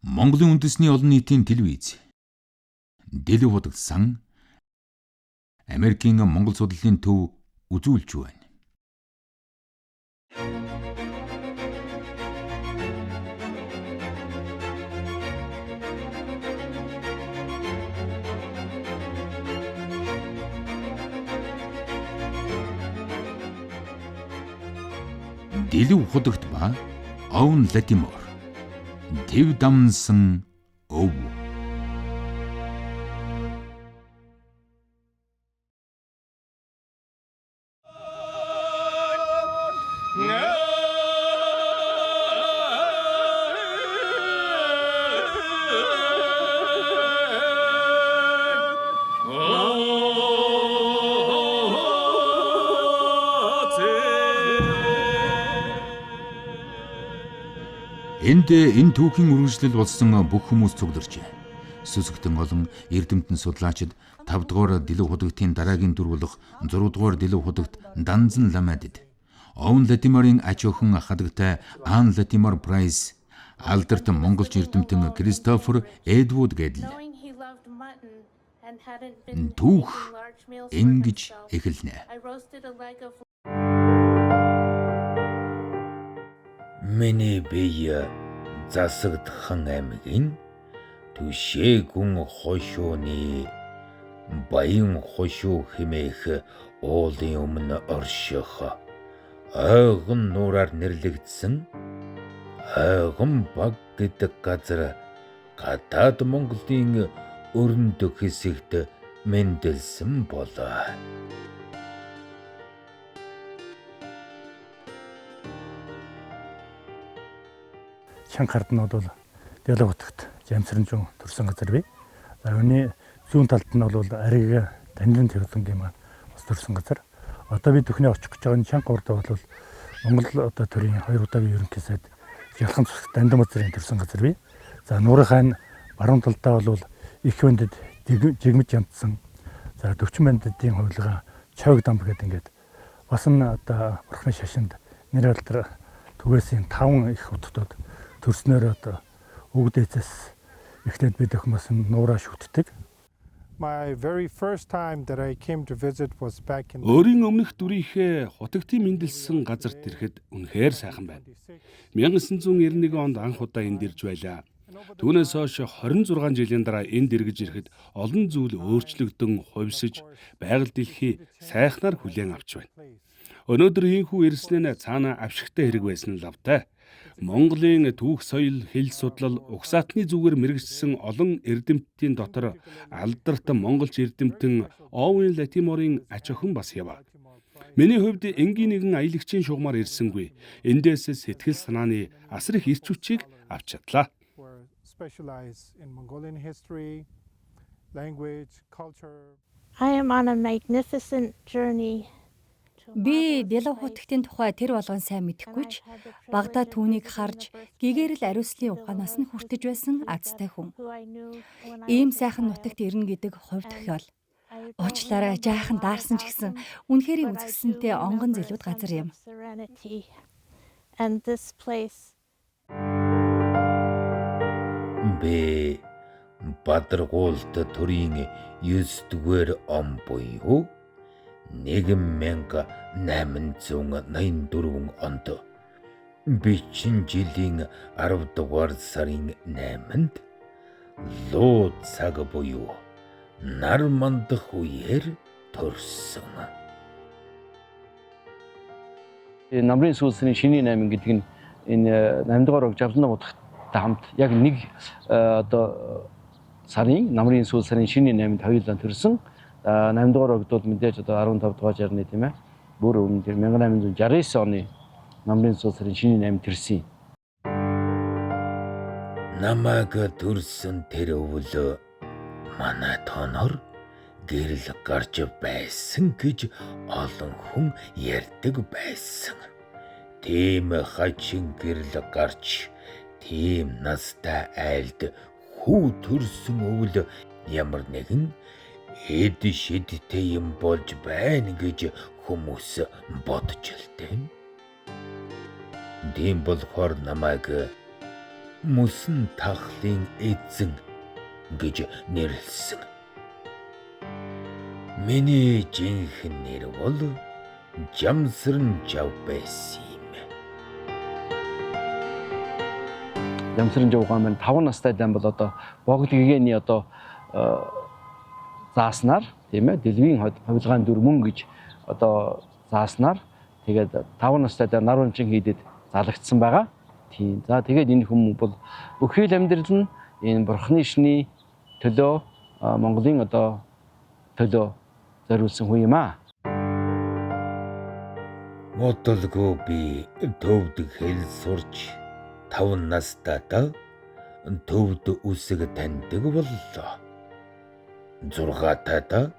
Монголын үндэсний олон нийтийн телевиз дэлгэв худагдсан Америкийн Монгол судлалын төв үзүүлж байна. Дэлгэв худагт ба Овн Латимор Тэв дамнсан өв. Энэ түүхийн үргэлжлэл болсон бүх хүмүүс цугларчээ. Сүсгтэн олон эрдэмтэн судлаачид 5 дугаар дэлгэв худагтын дараагийн дүр болох 6 дугаар дэлгэв худагт Данзан Ламадид Овн Латиморын ач охин хадагтай Ан Латимор Прайс алдарт монголч эрдэмтэн Кристофер Эдвуд гэдэл түүх ингэж эхэлнэ. Миний бие засагдхан аймгийн түшээгүн хошууны баян хошуу хэмээх уулын өмнө орших ойгон нуураар нэрлэгдсэн ойгон баг гэдэг газар гадаад Монголын өрөндөх хэсэгт мэндэлсэн болоо. Чангард нь бол Дэлгэв хотод Жамсранжун төрсэн газар бий. За үүний зүүн талд нь бол Ариг Данилан Тэвлэнгийн маань бас төрсэн газар. Одоо бид өхнөө очих гэж байгаа Чангурд бол Монгол одоо төрийн 2 удаагийн ерөнхий сайд Ялхан цуск Дандан Базарын төрсэн газар бий. За Нуурын хаан баруун талдаа бол их бэндэд жигмэж янтсан. За 40 бэндийн хувилга Чойг дамб гэдэг ингээд бас нь одоо Бурхны шашинд нэр алдар түгээсийн 5 их хотод төрснөөр одоо өгдөөцс эхлээд бид хүмүүс нуураа шүтдэг. Өөрийн өмнөх дүрийнхээ хутагтын мэндэлсэн газарт ирэхэд үнэхээр сайхан байна. 1991 онд анх удаа энд ирж байлаа. Түүнээс хойш 26 жилийн дараа энд эргэж ирэхэд олон зүйл өөрчлөгдөн хувьсж байгаль дэлхий сайхнаар хүлээн авч байна. Өнөөдөр ийхүү ирснээр цаана авшигтай хэрэг байсан лавтай. Монголын түүх соёл, хэл судлал, угсаатны зүгээр мэрэгчсэн олон эрдэмтдийн дотор алдарт монголч эрдэмтэн Овн Латиморын ач охин бас яв. Миний хувьд энгийн нэгэн аялагчийн шугамар ирсэнгүй. Эндээс сэтгэл санааны асар их эрч хүчийг авч чадлаа. I am on a magnificent journey. Би Дэлгэв хотын тухай тэр болгон сайн мэдэхгүй ч багада түүнийг харж гэгэрэл ариуслын ухаанаас нь хүртэж байсан азтай хүн. Ийм сайхан нутагт ирнэ гэдэг хувь тохиол. Уучлаарай жаахан даарсан ч гэсэн үнэхээр үзэсгэлэнтэй онгон зэлүүд газар юм. Би Бадаргуулт төрийн 9 дугаар он буюу 1884 онд Бичин жилийн 10 дугаар сарын 8-нд луу цаг буюу нар мандах үеэр төрсөн. Намрын сүүлсний шиний 8 гэдэг нь энэ 8 дугаар Жавлан будагтай хамт яг нэг одоо сарын намрын сүүл сарын шиний 8-нд хоёулаа төрсөн. 8 дугаар огт бол мэдээж одоо 15 дугаар жарны тийм ээ. Бүр өмнө тэр 1869 оны намрын сүүл сарын шиний 8 төрсөн. Намайг төрсөн тэр өвлөө манай тооноор гэрэл гарч байсан гэж олон хүн ярьдаг байсан. Тийм хачин гэрэл гарч тийм настай айлд хүү төрсөн өвл ямар нэгэн эд шидтэй юм болж байна гэж хүмүүс бодж л дээ. Тийм болохоор намайг Мөсөн тахлын эзэн гэж нэрлсэн. Миний жинхэнэ нэр бол Жамсран-жав байсан юм. Жамсран-жав маань 5 настай дайм бол одоо богд гэгээний одоо зааснаар тийм ээ дэлхийн хувилгаан дүр мөн гэж одоо зааснаар тэгээд 5 настай дайм нар унчин хийдэд залагдсан байгаа. Тийм. За тэгээд энэ хүмүүс бол бүхэл амьдрал нь энэ бурхны шний төлөө Монголын одоо төлөө зориулсан хүн юм аа. Мотолгүй би төвд хэл сурч 5 настайдаа төвд үсэг таньдаг боллоо. 6 тайдаа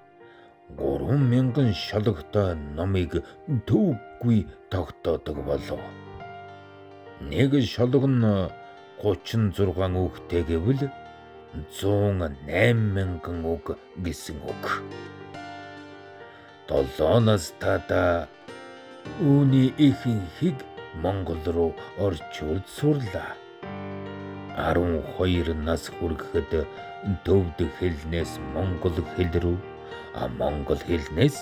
3000 шологтой номыг төвгүй тогтоодог болов. Нэг шолог нь 36 үгтэй гэвэл 108,000 үг гэсэн үг. 7 настайдаа үүний ихэнхийг Монгол руу орчуулж сурлаа. 12 нас хүрэхэд төвд хэлнээс монгол хэл рүү, монгол хэлнээс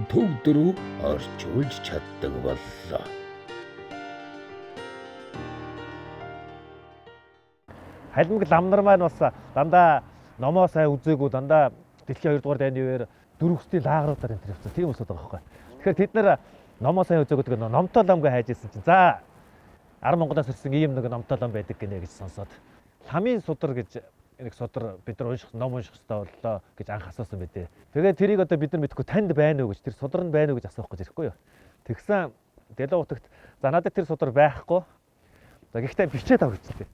төвд рүү орчуулж чаддаг боллоо. Халимаг лам нар маань бас дандаа номоо сайн үзээгүй дандаа дэлхийн 2 дугаар дайны үеэр дөрвөстэй лагеруудаар энэ явцсан тийм үсэд байгаа байхгүй. Тэгэхээр тэд нар номоо сайн үзээгүй тэгээ номтой ламгаа хайж ирсэн чинь за 10 Монголоос ирсэн ийм нэг номтой лам байдаг гинэ гэж сонсоод ламын судар гэж нэг судар бид нар унших ном унших хэрэгтэй боллоо гэж анх асуусан байдээ. Тэгээд тэрийг одоо бид нар мэдгүй танд байна уу гэж тэр судар нь байна уу гэж асуух гэж ирэхгүй юу. Тэгсэн Дэлэн утагт за надад тэр судар байхгүй. За гэхдээ бичээд ав гэжтэй.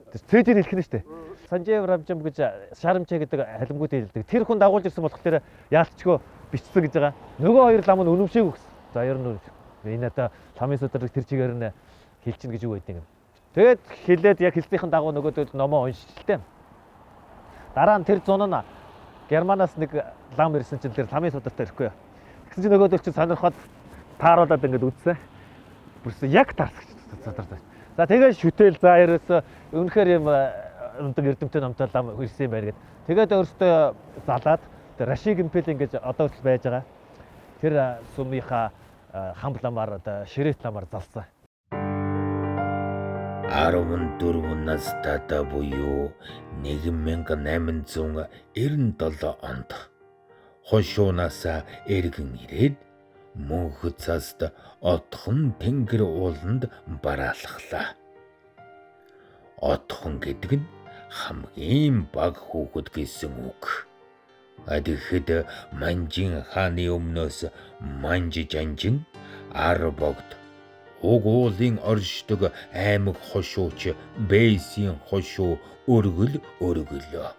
Цэжээр хэлэх нь шүү дээ. Санжээ Рамжам гэж Шарамчаа гэдэг халимгууд хэлдэг. Тэр хүн дагуулж ирсэн болохоор яалтчгүй бичсэн гэж байгаа. Нөгөө хоёр лам нь үнэмшээг өгсөн. За ер нь энэ одоо ламын судрыг тэр чигээр нь хэлчихнэ гэж юу байдгийг юм. Тэгээд хэлээд яг хэлсийнхэн дагуу нөгөөдөл номоо уншилтээ. Дараа нь тэр зун нь Германаас нэг лам ирсэн чинь тэр ламын судартай ирэхгүй юу. Тэгсэн чинь нөгөөдөл чинь сонирхоод тааруулаад ингэж үзсэн. Бүрсэн яг таарсагч судартай. За тэгээд шүтэл за ерөөсө үнэхээр юм өндөг эрдэмтэн номтой лам ирсэн юм байна гэд. Тэгээд өөртөө залаад тэр Рашиг импел ингэж одоо хүртэл байж байгаа. Тэр сумынхаа хамбламаар одоо ширээт ламаар залсан. 14 настайдаа буюу 1897 онд хошуунаас эргэн ирээд мөнх цаст отхон тэнгэр ууланд бараалхлаа. Отхон гэдэг нь хамгийн бага хүүхэд гэсэн үг. Тэгэхэд Манжин хааны өмнөөс Манж Жанжин Арбогд угуулын оршдог аймаг хошууч Бэйсийн хошуу өргөл өргөлөө.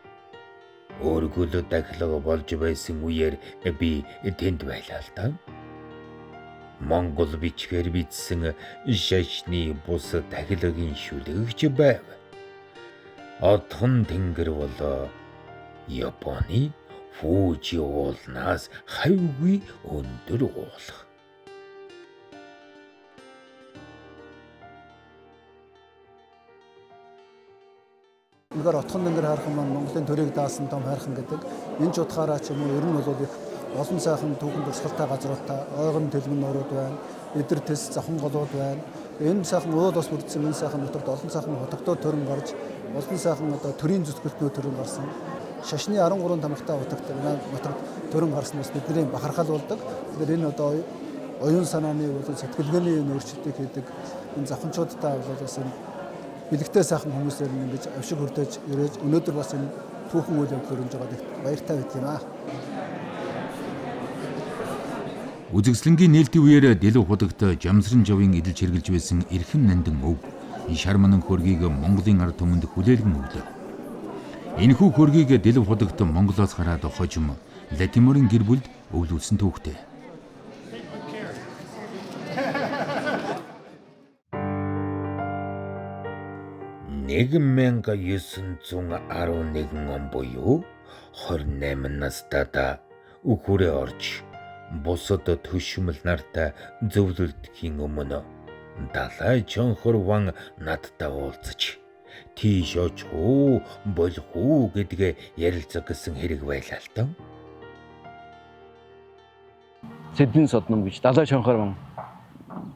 Өргөл дахилга болж байсан үеэр би тэнд байлаа л да. Монгол бичгээр бичсэн шашны бус дахилгын шүлэгч байв. Отхон тэнгэр бол Японы Фужи уулнаас хавьгүй өндөр уул. Үнэхээр отхон тэнгэр хайрхан маань Монголын төрийг даасан том хайрхан гэдэг. Энэ ч утгаараа ч юм уу ер нь бол их олон сайхан түүхэн дурсгалтай газруудаа ойгон тэлмэн нуурууд байна. Эдэр тэс завхан голууд байна. Энэ сайхан уул бас бүрдсэн энэ сайхан нутагт олон сайхан хотогдоо төрөн гарч олон сайхан одоо төрийн зүтгэлтнүүд төрөн гарсан. Шашны 13 тамхтай утагт нутагт төрөн гарсан бас бидний бахархал болдог. Тэгэхээр энэ одоо оюун санааны болон сэтгэлгээний өөрчлөлтийг хийдэг энэ завханчуудтай бол бас энэ бэлэгтэй сайхан хүмүүсээр ингэж авшиг хүрдэж ирээж өнөөдөр бас энэ түүхэн үйл явдал өрнж байгаад баяртай байт юм аа. Үзэгслэнгийн нээлтийн үеэр Дэлэн худагт Жамсран-жавын эдэлж хэрглэж байсан эрхэм нандин өв Шарманан хөргийг Монголын ард түмэнд хүлээлгэн өглөө. Энэхүү хөргийг Дэлэн худагт Монголоос гараад хожим Латиморын гэр бүлд өвлүүлсэн түүхтэй. Нэгэн 1911 он буюу 28 настайдаа үхүрээ орж бусад төшмөл нартай зөвлөлдөхийн өмнө далай чонхор ван надтай уулзаж тийш очих уу, болох уу гэдгээ ярилцах гэсэн хэрэг байлаа л доо. Сэдвийн содном гэж далай шонхор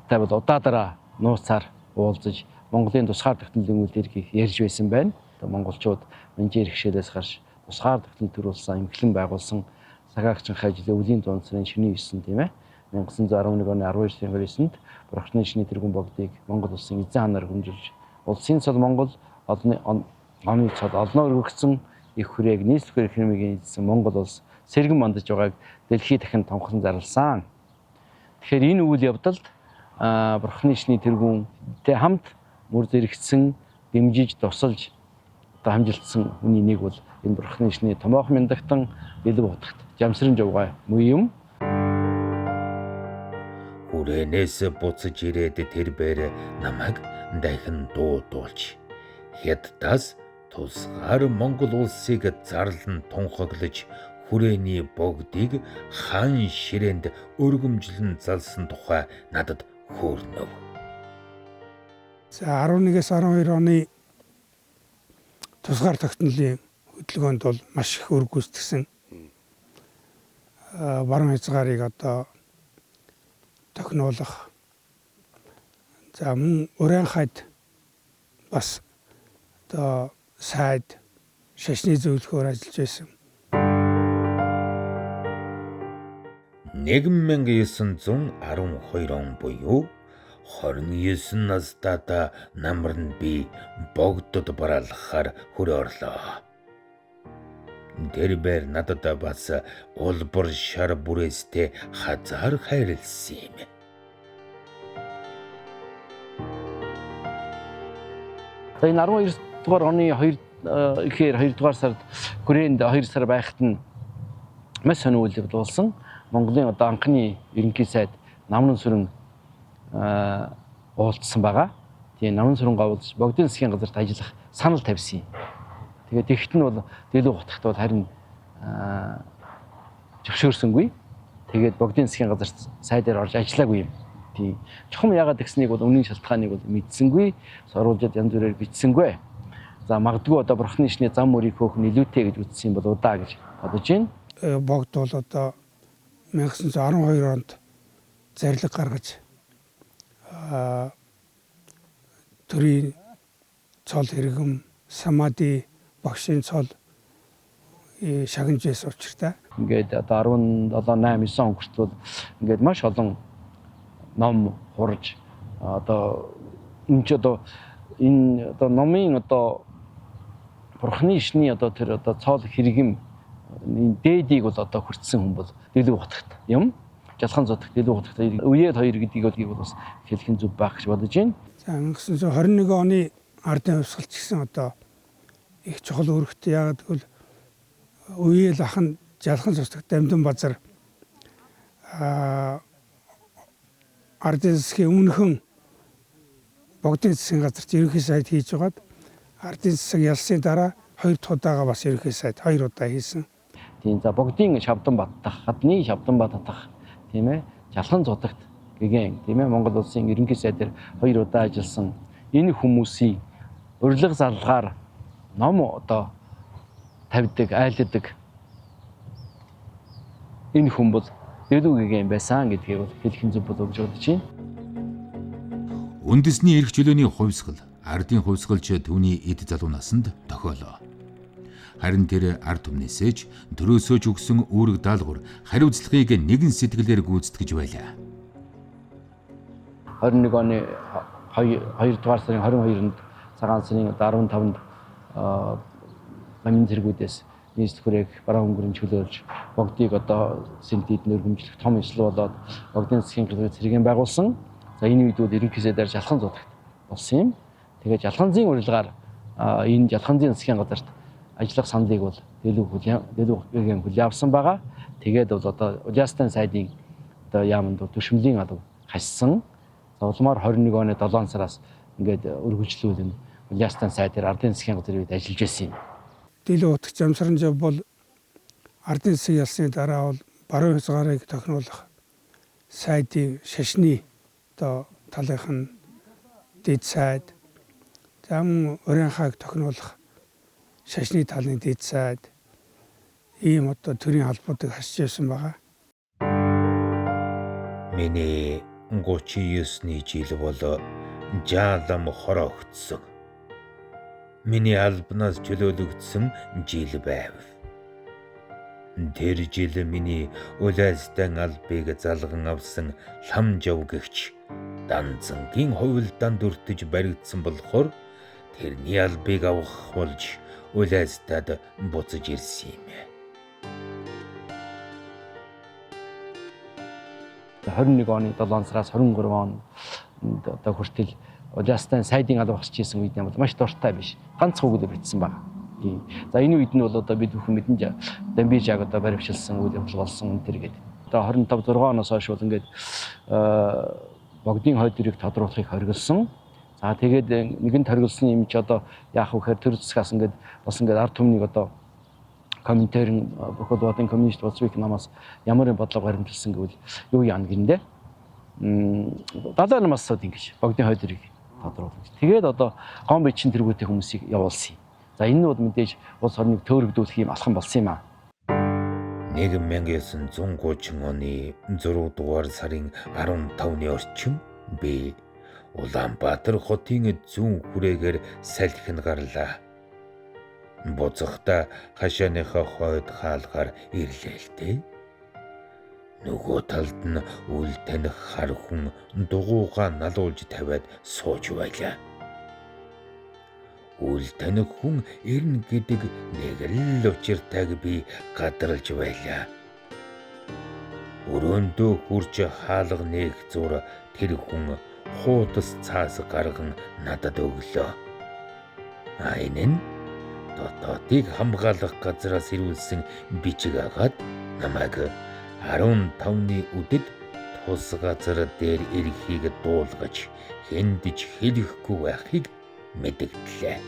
тавил удаадараа нууцаар уулзаж Монголын тусгаар тогтнолын үйл хэргийг ярьж байсан байна. Монголчууд менжээр хичээлээс гарч тусгаар тогтнол төрүүлсэн эмхлэн байгуулсан цагаагчийн ажлын өвлийн дунд сарын шөнийн 9 тийм ээ 1911 оны 12 сарын 29-нд Бурхны шиний тэргүүн богдыг Монгол улсын эзэн хаанаар хөнжилж улсын цол Монгол оны цол олноо өргөгдсөн их хүрээг нийслэхээр хэмээн эзэн Монгол улс сэргэн мандаж байгааг дэлхий дахин томхон зарласан. Тэгэхээр энэ үйл явдалд Бурхны шиний тэргүүнтэй хамт мөр зэрэгцсэн дэмжиж тусалж хамжилтсан хүний нэг бол энэ Бурхны шиний томоохон мяндагтан Дэлэг утагт Жамсрын жавгай муу юм. Хүрээнээс буцаж ирээд тэрбээр намайг дахин дуудуулж хятадаас тусгаар Монгол улсыг зарлан тунхаглаж хүрээний богдыг хаан ширээнд өргөмжлөн залсан тухай надад хөөрнөв. За 11-ээс 12 оны тусгаар тогтнолын хөдөлгөөнд бол маш их үр гүйцэтгсэн баруун хязгаарыг одоо тохиноолох. За мөн уран хайд бас одоо сайд шашны зөвлөхөөр ажиллаж байсан. 1912 он буюу 29 настайдаа намар нь би богдод бараалгахаар хүрээ орлоо. Тэрбээр надад бас улбар шар бүрээстэй хазар хайрлсан юм. За энэ 12 дугаар оны 2 дугаар сард хүрээнд 2 сар байхад нь маш сонир үйл явдал болсон. Монголын одоо анхны ерөнхий сайд Намрын сүрэн уулзсан байгаа. Тэгээ Намрын сүрэн уулзж богдын засгийн газарт ажиллах санал тавьсан юм. Тэгээд тэгэхэд нь бол Дэлэг утагт бол харин зөвшөөрсөнгүй. Тэгээд богдын засгийн газарт сайдаар орж ажиллаагүй юм. Тийм. Чухам яагаад гэснийг бол үнийн шалтгааныг бол мэдсэнгүй, соруулжад янз бүрээр бичсэнгүй. За магадгүй одоо Бурхны шиний зам мөрийг хөөх нь илүүтэй гэж үзсэн юм бол удаа гэж бодож байна. Богд бол одоо 1912 онд зарлиг гаргаж төрийн цол хэрэгэм самади багшийн цол шагнаж байсан учиртай. Ингээд одоо 17 8 9 он хүртэл ингээд маш олон ном хурж одоо энэ номын одоо Бурхны шиний одоо тэр одоо цол хэрэгэм дээдийг бол одоо хүртсэн хүн бол Дэлэг утагт юм. Жалхан зодогт Дэлэг утагт үеэд 2 гэдгийг бол бас хэлэх нь зөв байх гэж бодож байна. За 1921 оны ардын хувьсгалч гэсэн одоо их чухал үүрэгтэй. Яагаад гэвэл үеэл ахын жалхан зодогт Дамдын базар ардын засгийн өмнөхөн богдын засгийн газарт ерөнхий сайд хийж байгаад ардын засаг ялсны дараа 2 дахь удаага бас ерөнхий сайд 2 удаа хийсэн. Тийм за богдын Шавдан бат дах, хадны Шавдан бат дах тийм ээ жалхан зодогт гэгэн тийм ээ Монгол улсын ерөнхий сайдаар 2 удаа ажилласан энэ хүмүүсийн урилга залгаар ном одоо тавьдаг, айлдаг энэ хүн бол Дэлэг гэгэн байсан гэдгийг бол хэлэх нь зөв болов гэж бодож байна. Үндэсний эрх чөлөөний хувьсгал, ардын хувьсгалч түүний эд залуу насанд тохиолоо. Харин тэр ард түмнээсэж төрөөсөөж өгсөн үүрэг даалгавар хариуцлагыг нэгэн сэтгэлээр гүйцэтгэж байлаа. 21 оны 2 дугаар сарын 22-нд цагаан сарын 15-нд намын зэргүүдээс нийслэл хүрээг баруун өнгөрийн чөлөөлж богдыг одоо сэнтид нөргөмжлөх том эсэл болоод богдын засгийн газрыг цэргийн байгуулсан. За энэ үед бол ерөнхий сайдаар жалхан зодогт болсон юм. Тэгээд жалханзын урилгаар энэ жалханзын засгийн газарт ажиллах саналыг бол Дэлэг хүл явсан байгаа. Тэгээд бол одоо Улаастан сайдын одоо яамд төшмөлийн алга хассан. За улмаар 21 оны 7 сараас ингээд өргөжлүүлэн Улаастан сайдаар ардын засгийн газрын үед ажиллаж байсан юм. Дэлэг утагт Жамсрын жав бол ардын засаг ялсны дараа бол баруун хязгаарыг тохируулах сайдын шашны одоо талынх нь дэд сайд За мөн өрийн хааг тохируулах шашны талын дэд сайд ийм одоо төрийн албуудыг хасж ирсэн байгаа. Миний 39-ний жил бол жаалам хорогдсон. Миний албанаас чөлөөлөгдсөн жил байв. Тэр жил миний улаастан албыг залган авсан лам жавгэгч данцангийн хувилдаанд өртөж баригдсан болохоор тэрний албыг авах болж улаастад буцаж ирсэн юм. 21 оны 7 сараас 23 он одоо хүртэл улаастан сайдын алба хасч ирсэн үед нь бол маш дуртай биш. Ганц хүүгдээр битсэн байна. За энэ үед нь бол одоо бид бүхэн мэдэн дамбижаг одоо баримтшилсан үйл явдал болсон энэ гэдэг. Одоо 25 6 оноос хойш бол ингээд богдын хойдырыг тодруулахыг хориглосон. За тэгээд нэгэн хориглосон юм чи одоо яах вэ гэхээр төр засгаас ингээд бас ингээд ард түмнийг одоо комментарийн боход бодын коммунист болцвик намаас ямар бодлого баримталсан гэвэл юу яана гиндэ. Далайн намаасууд ингэж богдын хойдырыг тодруулж. Тэгээд одоо гон бичин тэргүүтэй хүмүүсийг явуулсан. За энэ нь бол мэдээж улс орныг төөрөгдүүлэх юм алхам болсон юм аа. 1930 оны 6 дугаар сарын 15-ны орчим би Улаанбаатар хотын зүүн хүрээгээр салхин гарлаа. Буцахта хашааныхаа хойд хаалгаар ирлээ л дээ. Нөгөө талд нь үл таних хар хүн дугуйгаа налуулж тавиад сууж байлаа. Үл таних хүн ирнэ гэдэг нэг л учиртайг би гадарлаж байлаа. Өрөөндөө хурж хаалга нэг зур тэр хүн хуутас цаас гарган надад өглөө. Энэ нь дотоодыг хамгаалах газраас ирүүлсэн бичиг агаад намайг 15-ны үдэд тус газар дээр ирэхийг дуулгаж хэндэж хэлэхгүй байхыг мэдэгдлээ.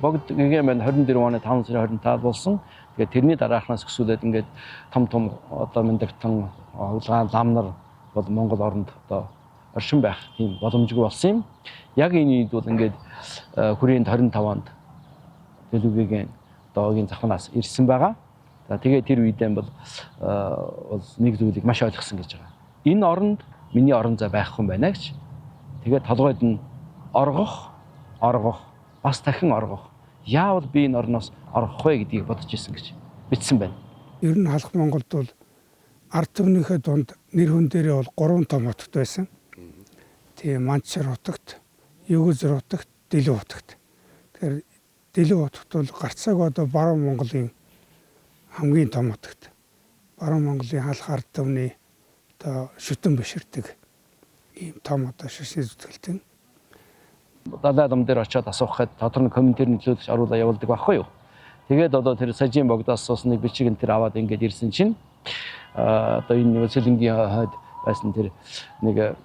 Богд гэгээмэн 24 оны 5 сарын 25 болсон. Тэгээд тэрний дараахнаас өсвөлээд ингээд том одоо мэндэгтэн улгаан лам нар бол Монгол оронд одоо оршин байх тийм боломжгүй болсон юм. Яг энэ үед бол ингээд хүрээнд 25 онд Дэлүгэгийн доогийн захнаас ирсэн байгаа. За тэгээд тэр үедээ бол нэг зүйлийг маш ойлгосон гэж байгаа. Энэ оронд миний орон зай байхгүй байна гэж. Тэгээд толгойд нь оргох, бас дахин оргох. Яавал би энэ орноос орох вэ гэдгийг бодож ирсэн гэж бичсэн байна. Ер нь халах Монголд бол ард түмнийхээ дунд нэр хүн дээрээ бол 3 том хотод байсан. Тийм Манчар хотогт, Югүзэр хотогт, Дэлүү хотогт. Тэгэхээр Дэлүү хотогт бол гарцааг одоо Баруун Монголын хамгийн том хотогт. Баруун Монголын халах ард түмний одоо шүтэн биширдэг ийм том одоо шашны зүтгэлтэн. Далай дам дээр очиод асуухад тодорхой комментэр нөлөөлж оруулаа явуулдаг байхгүй юу. Тэгээд одоо тэр сажийн богдоос сусныг бичиг энэ тэр аваад ингээд ирсэн чинь одоо энэ Сэлэнгийн хойд байсан тэр нэг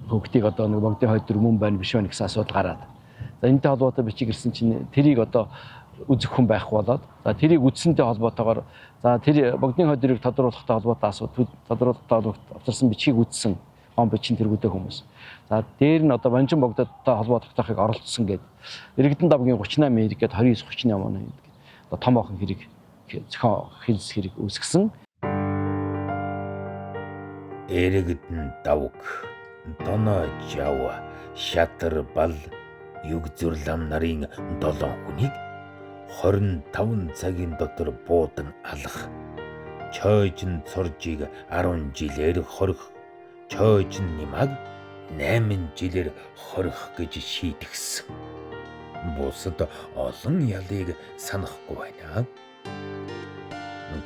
хөгтийг одоо нэг богдын хойд дөр мөн байна биш байна гэсэн асуудал гараад. За энэтэй холбоотой бичиг ирсэн чинь тэрийг одоо үзэх хүн байхгүй болоод за тэрийг үзсэнтэй холбоотойгоор за тэр богдын хойд дэрийг тодруулахтай холбоотой асуудал тодруулахтай авчирсан бичгийг үзсэн гон бичин тэргүүтэй хүмүүс. За дээр нь одоо Банжин богдодтой холбоотой оролцсон гэдэг. Иргэдэн давгийн 38 хэрэг гээд 29 38 он гэдэг. Одоо том охин хэрэг зохион хэлс хэрэг үүсгэсэн. Иргэдэн давг, доноо жав, шатар бал, югзүр лам нарын 7 хүнийг 25 цагийн дотор буудан алах. Чойжин цоржийг 10 жилээр хорих. Чойжин нимаг 8 жилээр хорих гэж шийдгэсэн. Бусад олон ялыг санахгүй байна.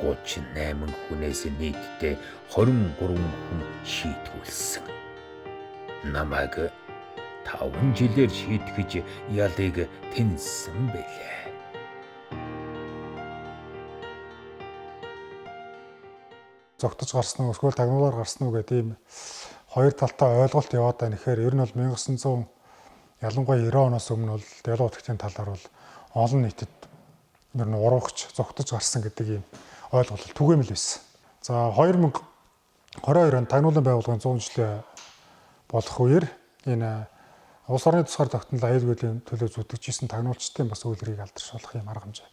38 хүнээс нийтдээ 23 хүн шийтгүүлсэн. Намайг 5 жилээр шийтгэж ялыг тэнсэн байлээ. Зогтож гарсан уу эсвэл тагнуулаар гарсан уу гэдэг ийм хоёр талтай ойлголт яваад байна. Тэгэхээр ер нь бол 1900 ялангуяа 90 оноос өмнө бол Дэлүү хотын талаар бол олон нийтэд ер нь уруугч зогтож гарсан гэдэг ийм ойлголт түгээмэл байсан. За 2022 онд тагнуулын байгууллагын 100 жилийн болох үеэр энэ улс орны тусгаар тогтнол аюулгүйлийн төлөө зүтгэжсэн тагнуулчдын бас үйлрийг алдаршуулах юм арга хэмжээ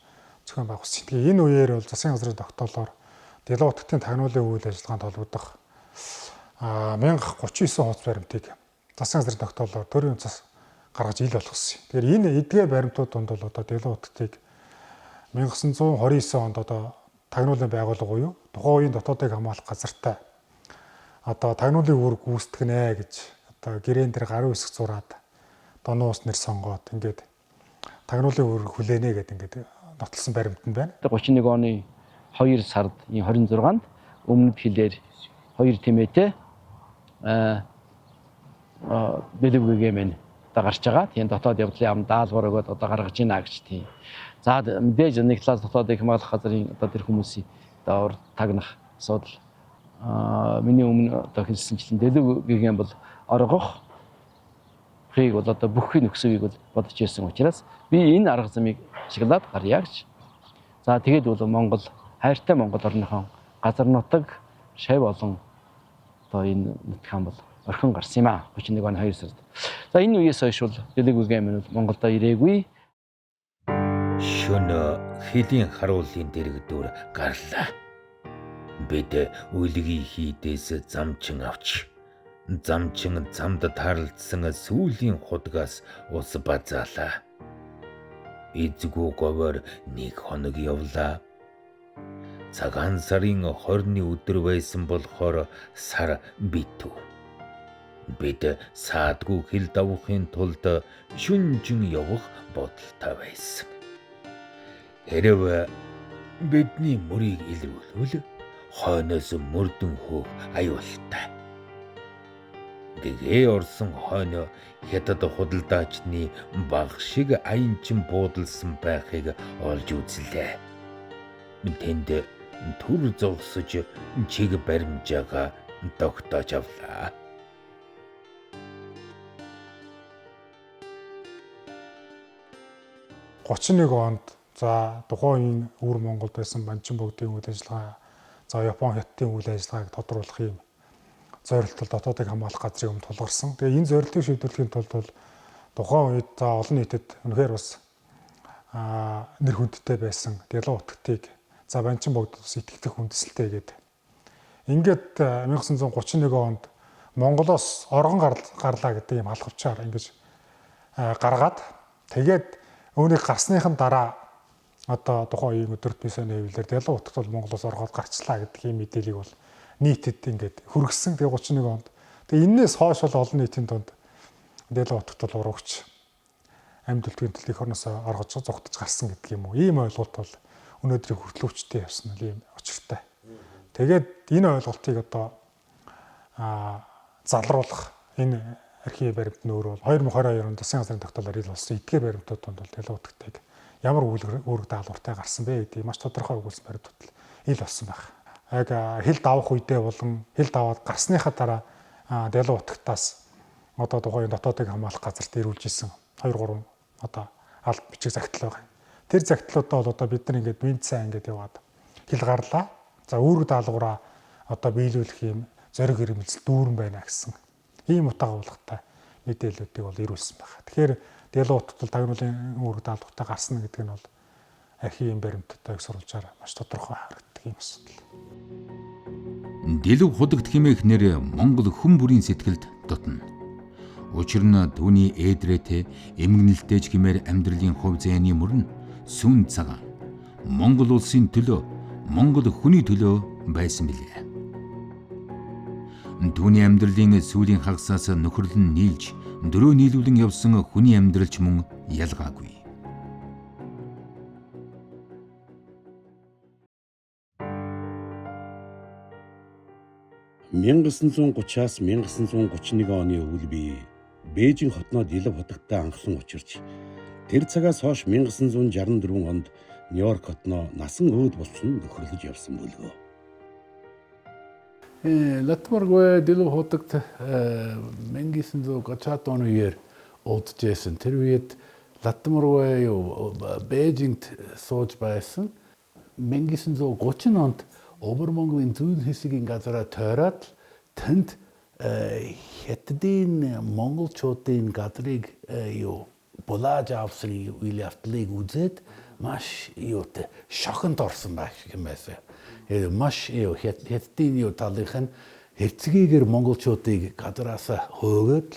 зохион байгуулсан. Тэгээ энэ үеэр бол засгийн газрын тогтоолоор Дэлгэн утгын тагнуулын үйл ажиллагаанд холбогдох 1039 хуудас баримтыг засгийн газрын тогтоолоор төрийн үндэс гаргаж ил болгосон. Тэгэхээр энэ эдгээр баримтууд донд бол одоо Дэлгэн утгыг 1929 онд одоо тагнуулын байгууллага буюу тухайн үеийн дотоодыг хамгаалах газартай одоо тагнуулын үүрэг гүйцэтгэнэ гэж одоо гэрээн дээр гаруй хэсэг зураад донуус нэр сонгоод ингээд тагнуулын үүрэг хүлээнэ гэдэг ингээд нотлсон баримт нь байна. 31 оны 2 сард 26-нд өмнөд хилээр 2 тэмээтэй дэлгэвгээ мэн одоо гарч байгаа. Тийм дотоод явдлын ам даалгавар өгөөд одоо гаргаж ийна гэж тийм. За мэдээж нэг талаас дотоодыг хамгаалах газрын одоо тэр хүмүүсийн одоо тагнах асуудал миний өмнө одоо хэлсэнчлэн дэлгэвгийн бол оргох хийг бол одоо бүхний нөхцөлийг бол бодож ирсэн учраас би энэ арга замыг ашиглаад гарья гэж. За тэгээд бол Монгол хайртай Монгол орныхон газар нутаг шав болон одоо энэ нутгаан бол орхин гарсан юм а 31 оны 2 сард. За энэ үеэс хойш бол дэлгэвгийн минь Монголдо ирээгүй. Шөнө хэлийн харуулын дэрэгдүүр гарлаа. Бид үлгийн хийдээс замчин авч замчин замд таарлцсан сүүлийн худгаас ус базаалаа. Эзгүй говор 1 хоног явлаа. Цагаан сарын 20-ны өдөр байсан болохоор сар битүү. Бид саадгүй хил давахын тулд шүнжин явах бодолтой байсан. Хэрв бидний мөрийг илрүүлвэл хойноос мөрдөн хөөх аюултай. Дэгээ орсон хойно хятад худалдаачны баг шиг аянчин буудалсан байхыг олж үзлээ. Тэнд түр зогсож чиг баримжаага тогтоож авлаа. онд за тухайн үеийн өвөр Монголд байсан банчин богдын үйл ажиллагаа за Япон хятадын үйл ажиллагааг тодруулах юм зорилттой дотоодыг хамгаалах газрын өмнө тулгарсан. Тэгээ энэ зорилтыг шийдвэрлэхийн тулд бол тухайн үед за олон нийтэд үнэхээр бас нэр хүндтэй байсан Дэлгэн утгыг за банчин богд ус итгэх үндэслэлтэй гэдэг. Ингээд 1931 онд Монголоос оргон гарлаа гэдэг юм халахвчаар ингэж гаргаад тэгээд үүнийг гарсныхан дараа одоо тухайн үеийн өдөрт бисаны хэвлэлээр Дэлгэн утгад бол Монголоос оргоод гарчлаа гэдэг ийм мэдээллийг бол нийтэд ингээд хүргэсэн. Тэгээ 31 онд. Тэгээ энээс хойш бол олон нийтийн донд Дэлгэн утгад бол урагч амьд үлдгийн төлөв орноос оргож зогтож гарсан гэдэг юм уу. Ийм ойлголт бол өнөөдрийн хүртэл өвчтэй явсан нь ийм очиртай. Тэгээд энэ ойлголтыг одоо залруулах энэ архив баримт нь өөр бол 2022 онд засгийн газрын тогтоолоор ил болсон эдгээр баримтууд донд бол Дэлгэн утгыг ямар үүрэг даалгавартай гарсан бэ гэдгийг маш тодорхой өгүүлсэн баримтууд ил болсон байна. Яг хил давах үедээ болон хил даваад гарсныхаа дараа Дэлгэн утгатаас одоо тухайн дотоодыг хамгаалах газарт ирүүлж исэн 2-3 одоо алт бичиг загтал байгаа. Тэр загтлуудаа бол одоо бид нар ингээд бинцээ ингээд яваад хил гарлаа. За үүрэг даалгавраа одоо биелүүлэх юм зориг ирмэлзэл дүүрэн байна гэсэн ийм утга агуулгатай мэдээллүүдийг бол ирүүлсэн байна. Тэгэхээр Дэлгэн утгад бол тагнуулын үүрэг даалгавартай гарсан гэдэг нь бол архивын баримттай их сурвалжаар маш тодорхой харагддаг юм асуудал. Дэлгэв худагт хэмээх нэр Монгол хүн бүрийн сэтгэлд дотно. Учир нь түүний ээдрээтэй эмгэнэлтэйж хэмээр амьдралын хувь зээний мөрн сүн цагаан Монгол улсын төлөө Монгол хүний төлөө байсан билээ. Түүний амьдралын сүүлийн хагасаас нөхөрлөн нийлж дөрөө нийлүүлэн явсан хүний амьдралч мөн ялгаагүй. (1930-аас 1931 оны өвөл бие Бээжин хотноо Дэлгэн хотогтой анхлан учирч тэр цагаас хойш 1964 онд Нью-Йорк хотноо насан өөд болсон нөхөрлөж явсан бөлгөө. Латмаргүй Дэлгэн хотогт 1930 оны үеэр уудажсэн. Тэр үед Латмаргүй Бээжингт сууж байсан. 1930 онд Өвөр Монголын зүүн хэсгийн газараа тойроод тэнд хятадын монголчуудын газрыг юу булааж авсан үйл явдлыг үзээд маш юутай шоконд орсон байх юм байсан. Маш хятадын юу талынх нь хэцгийгээр монголчуудыг гадраас хөөгөөд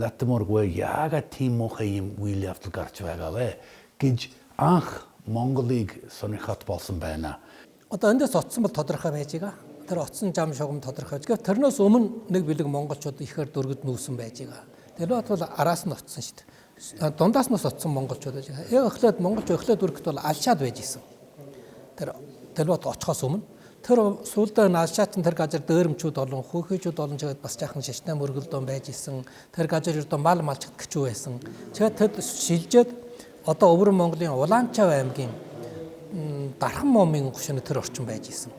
Латтаморгүй яагаад тийм муухай юм үйл явдал гарч байгаа вэ гэж анх Монголыг сонирхот болсон байна. Одоо эндээс оцсон бол тодорхой байж байгаа. Тэр оцсон зам шугам тодорхой байж байгаа. Тэрнээс өмнө нэг бэлэг монголчууд ихээр дөргөд нүүсэн байж байгаа. Тэр бол араас нь оцсон шүү дээ. Дундаас нь оцсон монголчууд байж байгаа. Яг эхлээд монголч эхлээд дөргөд бол алшаад байж исэн. Тэр Дэлбат очихоос өмнө тэр сүүлдээ алшаатын тэр газар дээрэмчүүд болон хөөхөйчүүд болон чигээд бас жаахан шашнаа мөргөлдөөн байж исэн. Тэр газар ердөө мал малчд гिचүү байсан. Тэгээд тэд шилжээд одоо Өвөр Монголын Улаанчав аймгийн Дархан момын гушны тэр орчин байж исэн.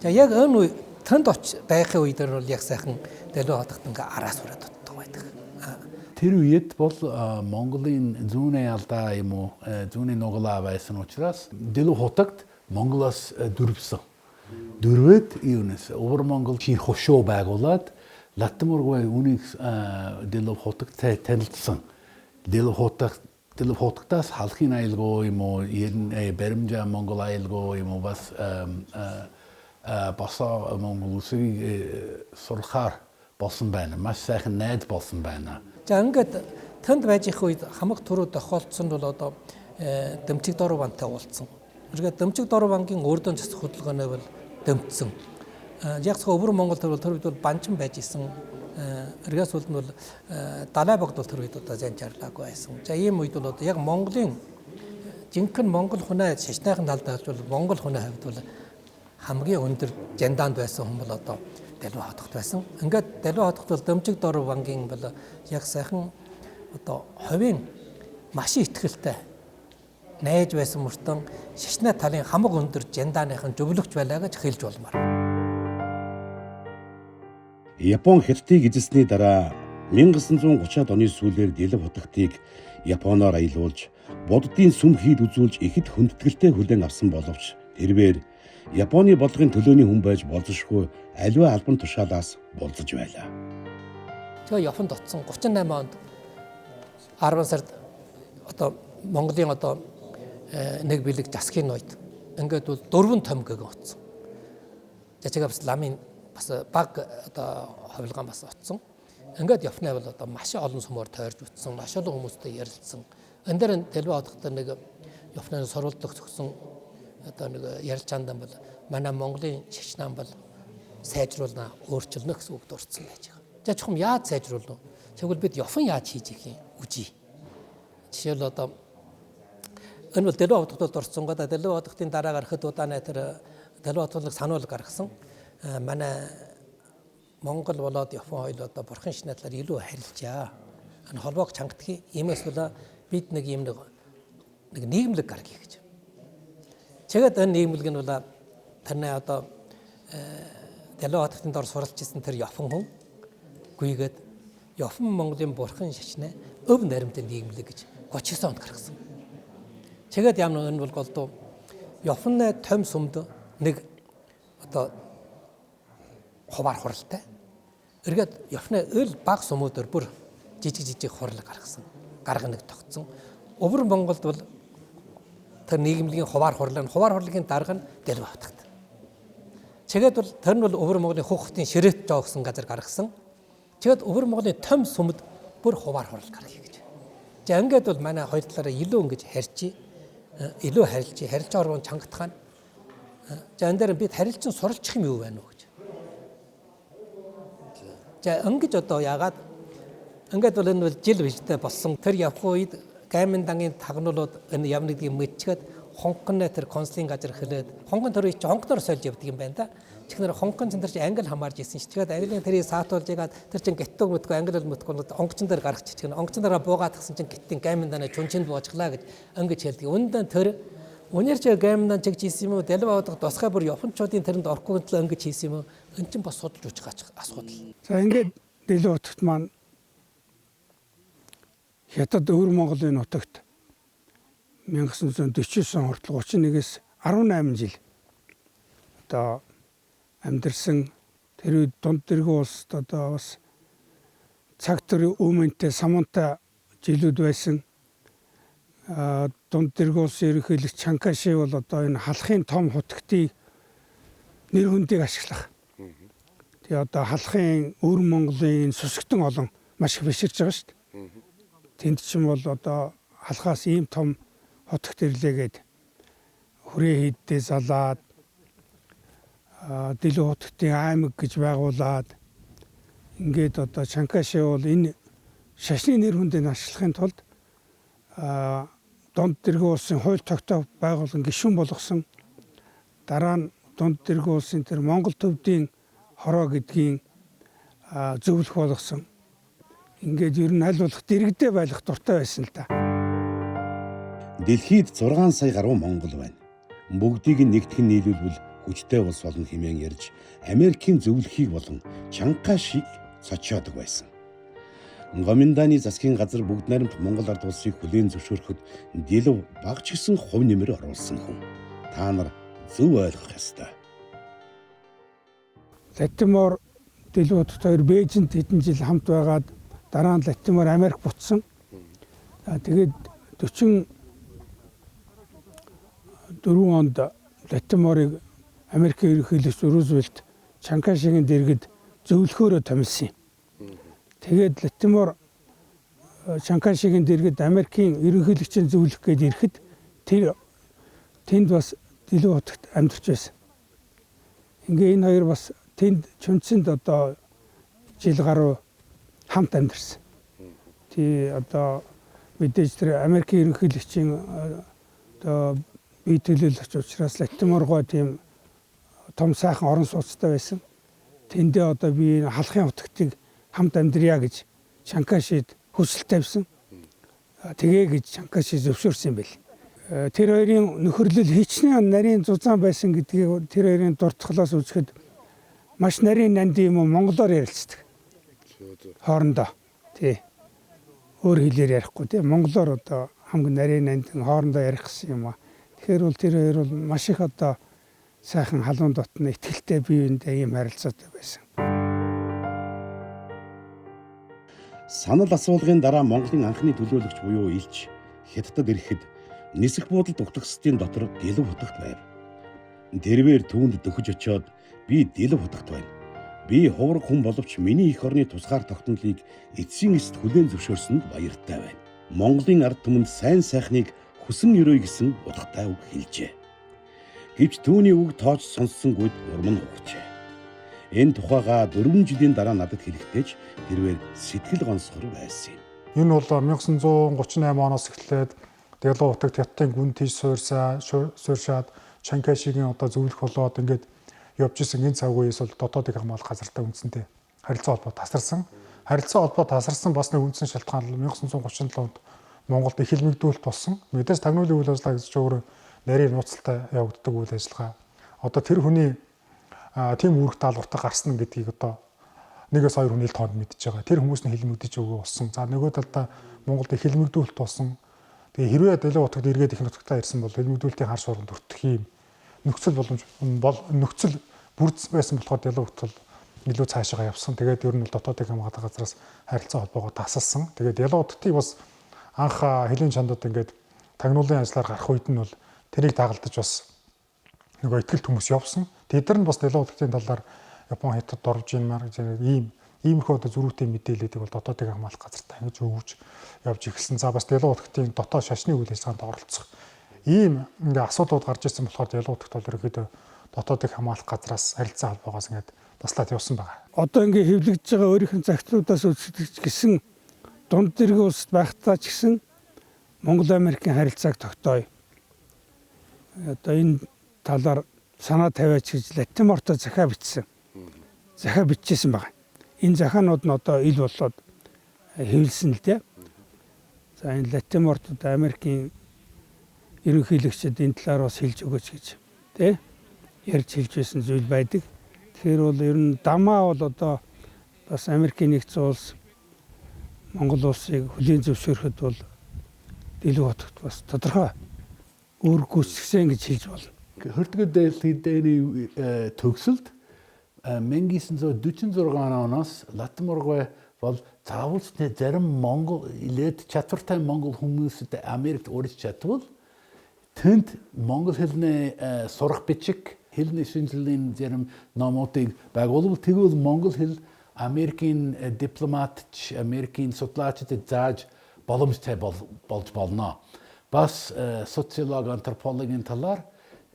За яг энэ үе тэнд байхын үед нь бол яг сайхан Дэлбат хотод ингээ араас ураад дутдаг байдаг. Тэр үед бол Монголын зүүнээ алдаа юм уу зүүнээ нуглаа байсан учраас Дэлбат хотод Монголоос дөрвсөн. Дөрвөөд юунаас Өвөр Монгол хин хошоо байгуулад Латтаморгүй үнийг Дэлбат хотод танилцсан. Дэлбат хотоос халахын айлгоо юм уу баримжаа Монгол айлгоо юм уу бас босоо Монгол улсыг сурахаар болсон байна. Маш сайхан найд болсон байна. За ингээд тэнд байж их үед хамаг түрүү тохиолдсон бол одоо Дэмчиг Доруу бантай уулзсан. Үргээд Дэмчиг Доруу банкын өрдөн засах хөдөлгөөнөө бол дэмжсэн. Яг зөв Өвөр Монгол тэр үед бол банчин байж исэн. Эргээс үлд нь бол далай богд бол тэр үед одоо занчаарлаагүй байсан. За ийм үед бол одоо яг Монголын жинхэнэ Монгол хүнээ шашныхын талд бол Монгол хүнээ хавьд бол хамгийн өндөр жандаанд байсан хүн бол одоо Дэлбат хотод байсан. Ингээд Дэлбат хотод бол Дэмчиг Доруу банкын бол яг сайхан одоо ховийн маш ихтгэлтэй найж байсан мөртөө шашны талын хамаг өндөр жандааныхын зөвлөгч байлаа гэж хэлж болмоор. Япон Хятадыг эзэсний дараа 1930-аад оны сүүлээр Дэлбат хотыг Японоор аялуулж, буддын сүм хийд үзүүлж ихэд хүндэтгэлтэй хүлээн авсан боловч тэрээр Японы бодлогын төлөөний хүн байж болзошгүй аливаа албан тушаалаас болзож байлаа. Тэгээ Японд оцсон 38 онд 10 сард одоо Монголын одоо нэг бэлэг засгийн үед ингээд бол 4 томгог оцсон. Жачиг бас ламын бас баг одоо хавилгаан бас оцсон. Ингээд Японы бол одоо маш олон сүмээр тойрж утсан, маш олон хүмүүстэй ярилцсан. Энэ дээр Дэлбат хотод нэг Японы сурвалжлах төгсөн одоо нэг ярилцаандан бол манай Монголын шашнаан бол сайжруулна, өөрчилнө гэсэн үг дурдсан байж байгаа. За чухам яаж сайжруулна вэ? Тэгвэл бид Япон яаж хийж их юм үжи. Жишээл одоо энэ бол Дэлбат хотод дурдсан гоо Дэлбат хотын дараа гарахад удаанаа тэр Дэлбат хотыг сануул гаргасан. Манай Монгол болоод Япон хоёул одоо бурхан шинэтлэр илүү харилцаа. Энэ холбоог чангадгийг иймээс бол бид нэг юм нэг нийгэмлэг гаргая гэж. Тэгээд энэ нийгэмлэг нь бол тэрний одоо Дэлбат хотын дор суралж ирсэн тэр Япон хүн гүйгээд Япон Монголын бурхан шашны өв наримтын нийгэмлэг гэж 39 онд гаргасан. Тэгээд ямар энэ бол голдуу Японы том сүмд нэг одоо хуваар хуралтай. Эргээд Японы өл баг сүмүүдээр бүр жижиг хурлаг гаргасан. Гарга нэг тогтсон. Өвөр Монголд бол тэр нийгэмлэгийн хуваар хурлагийн дарга нь Дэлбат хотод. Тэгээд бол тэр нь бол Өвөр Монголын хүүхдийн ширээт жоо гэсэн газар гаргасан. Тэгээд Өвөр Монголын том сүмд бүр хуваар хурлаг гаргая гэж. За ингээд бол манай хоёр талаараа илүү ингэж харьцъя. Илүү харилцаж орвон чангатхан. За энэ дээр бид харилцан суралцах юм юу байна вэ гэж. За ингэж одоо яагаад ингээд бол энэ бол жил бижтэй болсон. Тэр явах үед Гаймандангийн тагнуулууд энэ явна гэдгийг мэдчихэд хонкны тэр консулын газар хэлээд хонгон төрөй чи хонкноор сольж явдаг юм байна да. Чихнэр хонкон цэн тэр чи англи хамаарж исэн чи. Тэгээд английн тэрийг саатуулж ягаад тэр чин гэттэг мэдгүй англи мэдгүй онгоцон дээр гаргачих чинь онгоцон дээр буугаад тгсэн чин гэттийн Гаймандана чүнчэнд буужглаа гэж ингэж хэлдэг. Үнэндээ тэр үнээр чи Гаймандан чигж хийсэн юм уу? Дэлбат хотод тусгай бүр Япончуудын тэрэнд орохгүй л ингэж хийсэн юм уу? Энд чин бас судалж үүсэх асуудал. За ингээд Дэлбат хотод маань Хятад Өвөр Монголын нутагт 1949 он хүртэл 31-ээс 18 жил одоо амьдэрсэн тэр үед дунд дэргэн улсад одоо бас цаг төрийн өмнөтэй самунтай жилүүд байсан. Дунд дэргэн улсын ерөнхийлөгч Чанкаши бол одоо энэ халахын том хутагтыг нэр хүндийг ашиглах. Тэгээ одоо халахын өвөр Монголын сүсгтэн олон маш их биширж байгаа шүү дээ. Тэнд ч юм бол одоо халахаас ийм том хотогт ирлээгээд хүрээ хийддээ залаад Дэлүү хотогтын аймаг гэж байгуулад ингээд одоо Чанкаши бол энэ шашны нэр хүндийг ашиглахын тулд дунд дэргэн улсын хууль тогтоох байгууллагын гишүүн болгосон. Дараа нь дунд дэргэн улсын тэр Монгол төвдийн хороо гэдгийг зөвлөх болгосон. Ингээд ер нь аль болох дэрэгдээ байх дуртай байсан л да. Дэлхийд 6 сая гаруй монгол байна. Бүгдийг нэгтгэн нийлүүлбэл хүчтэй улс болно хэмээн ярьж Америкийн зөвлөхийг болон Чанкашиг цочоодог байсан. Гоминданы засгийн газар бүгд найрамд Монгол ард улсыг хүлээн зөвшөөрөхөд Дэлв багч гисэн хувь нэмэр оруулсан хүн. Та нар зөв ойлгох ёстой. Латимор Дэлв хотод хоёр Бээжинд хэдэн жил хамт байгаад дараа нь Латимор Америк буцсан. Тэгээд 44 онд Латиморыг Америкийн ерөнхийлөгч Рузвельт Чанкашигийн дэргэд зөвлөхөөрөө томилсон юм. Тэгээд Латимор Чанкашигийн дэргэд Америкийн ерөнхийлөгчийн зөвлөх гээд ирэхэд тэнд бас Дэлүү хотогт амьдарч байсан. Ингээ энэ хоёр бас тэнд Чүнцэнд одоо жил гаруй хамт амьдарсан. Тий одоо мэдээж тэр Америкийн ерөнхийлөгчийн одоо бие төлөөлөгч учраас Латиморгоо тийм том сайхан орон сууцтай байсан. Тэндээ одоо би халахын хотогтыг хамт амьдрья гэж Чанкашид хүсэл тавьсан. Тэгээ гэж Чанкаши зөвшөөрсөн юм байл. Тэр хоёрын нөхөрлөл хичнээн нарийн зузаан байсан гэдгийг тэр хоёрын дуртахлаас үзэхэд маш нарийн нандин юм монголоор ярилцдаг. Хоорондоо. Тий. Өөр хэлээр ярихгүй тий. Монголоор одоо хамгийн нарийн нандин хоорондоо ярих гэсэн юм аа. Тэгэхээр бол тэр хоёр бол маш их одоо сайхан халуун дотны ихтгэлтэй бие биендээ ийм харилцаатай байсан. Санал асуулгын дараа Монголын анхны төлөөлөгч буюу Илч Хятадд ирэхэд нисэх буудалд утгасдын дотор Дэлв хотогт байв. Тэрвэр түүнд дөхөж очиод би Дэлв хотогт байна. Би хувраг хүн боловч миний эх орны тусгаар тогтнолыг эцсийн эст хүлээн зөвшөөрсөнд баяртай байна. Монголын ард түмэнд сайн сайхныг хүсэн өрөө гэсэн утгатай үг хэлжээ. Гэвч түүний үг тоож сонссонгүйд урам нь хугарчээ. Энэ тухайга 4 жилийн дараа надад хэлэхдээ ч тэрвэр сэтгэл гонсгор байсан юм. Энэ бол 1938 оноос эхлээд Дэлүү хотогт Хятадын гүн тийш суурьшаад Чанкашигийн одоо зөвлөх болоод ингээд явж исэн энэ цаг үеэс бол дотоодын хамгаалах газартай үндсэндээ харилцаа холбоо тасарсан. Харилцаа холбоо тасарсан бас нэг үндсэн шалтгаан нь 1937 онд Монголд их хилмигдүүлэлт болсон. Мэдээж тагнуулын үйл ажиллагаа гэж өөрөө нарийн нууцтай явагддаг үйл ажиллагаа. Одоо тэр хүний тийм үүрэг даалгавартай гарсан гэдгийг одоо 1-2 хүний тоонд мэдж байгаа. Тэр хүмүүс нь хилмигдэж өгөө болсон. За нөгөө талдаа Монголд их хилмигдүүлэлт болсон. Тэгээ хэрвээ Дэлүү хотод эргээд их нутагтаа ирсэн бол хилмигдүүлэлтийн хар шуурганд өртөх юм нөхцөл боломж нөхцөл бүрдсэн байсан болохоор Дэлүү хот бол илүү цаашаа явсан. Тэгээд ер нь бол дотоодын хамгаалах газраас харилцаа холбоогоо тасалсан. Тэгээд Дэлүү хотыг бас анх хэлийн чандууд ингээд тагнуулын ажиллаар гарах үед нь бол тэрийг дагалдаж бас нөгөө ихтгэл хүмүүс явсан. Тэдэр нь бас Дэлүү хотын талаар Япон Хятад дорж юмар иймэрхүү одоо зөрүүтэй мэдээлэлүүдийг бол дотоодын хамгаалах газарт ингэж өгж явж эхэлсэн. За бас Дэлүү хотын дотоод шашны үйл ажиллагаанд оролцох ийм ингээ асуудлууд гарч ирсэн болохоор Дэлүү хотод бол ерөөдөө дотоодын хамгаалах газраас харилцаа холбоогоос ингээд таслаад явсан байгаа. Одоо ингээ хэвлэгдэж байгаа өөрийнх нь загтлуудаас үзэж гисэн дунд дэргийн улсад байхдаа ч гэсэн Монгол Америкийн харилцааг тогтооё. Одоо энэ талаар санаа тавиач гэж Латиморто захаа бичсэн. Захаа бичижсэн байгаа. Энэ захаанууд нь одоо ил болоод хэвлсэн л дээ. За энэ Латимортод Америкийн ерөнхийлөгчд энэ талаар бас хэлж өгөөч гэж тий ярьж хэлж байсан зүйл байдаг. Тэгэхээр бол ер нь дамаа бол одоо бас Америкийн нэгдсэн улс Монгол улсыг хүлээн зөвшөөрөхөд бол Дэлүү хотод бас тодорхой үүрэг гүйцэтгсэн гэж хэлж болно. Хөртгөө дэлхийн төгсөлд 1946 оноос Латморгой бол заавалчтай зарим Монгол илээд чадвартай Монгол хүмүүсд Америкт урьж чадвал тэнд монгол хэлний сурах бичих хэлний шинжилгээний зарим номуудыг байгуулвал тэгвэл монгол хэл Америкийн дипломатч, Америкийн судлаачдад зааж боломжтой болж болно. Бас социолог, антропологийн талаар